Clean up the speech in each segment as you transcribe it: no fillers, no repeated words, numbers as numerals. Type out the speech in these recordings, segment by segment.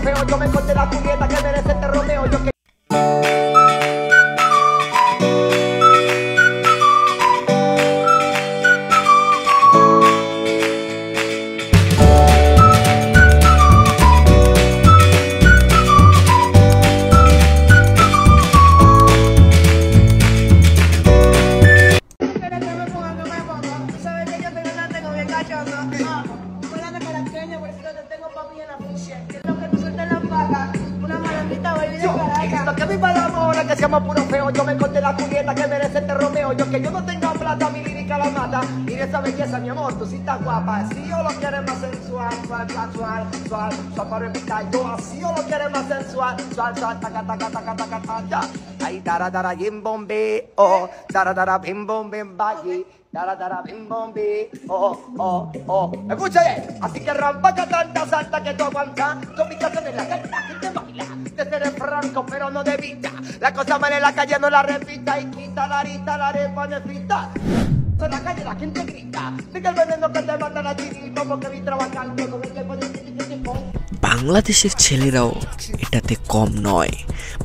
feo, yo me encontré la Julieta que merece este Romeo. Yo que que seamos puro feo, yo me encontré la Julieta que merece este Romeo. Yo que yo no tenga plata, mi lírica la mata. Mira esa belleza, mi amor, tú sí estás guapa. Si yo lo quieres más sensual, sual, para repitar. Yo así yo lo quieres más sensual, sual, taca, ahí, dara, bim, bombe, oh, dara, bim, bombe, baggy. Dara, bim, bombi, oh. Escucha, así que rampa que tanta salta que tú aguantas. Con mi canción en la canta, que te baila. De ser franco, pero no de vista. La cosa mal en la calle no la repita. Y quita la arita, la arepa necesita. En la calle la gente grita. Sigue el veneno que te manda la chirito. Porque vi trabajando con el tiempo de বাংলাদেশের ছেলেরাও এটাতে কম নয়।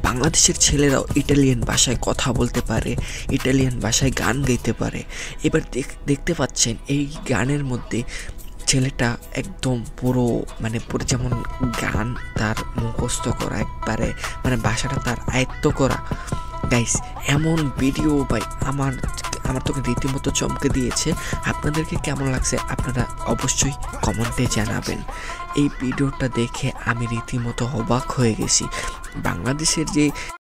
বাংলাদেশের ছেলেরাও ইটালিয়ান ভাষায় কথা বলতে পারে, ইটালিয়ান ভাষায় গান গাইতে পারে। এবার দেখতে পাচ্ছেন এই গানের মধ্যে ছেলেটা একদম পুরো যেমন গান তার মুখস্থ করা, একবারে ভাষাটা তার আয়ত্ত করা। গাইস, এমন ভিডিও ভাই আমার তোকে রীতিমতো চমকে দিয়েছে। আপনাদেরকে কেমন লাগছে আপনারা অবশ্যই কমেন্টে জানাবেন। এই ভিডিওটা দেখে আমি রীতিমতো অবাক হয়ে গেছি। বাংলাদেশের যে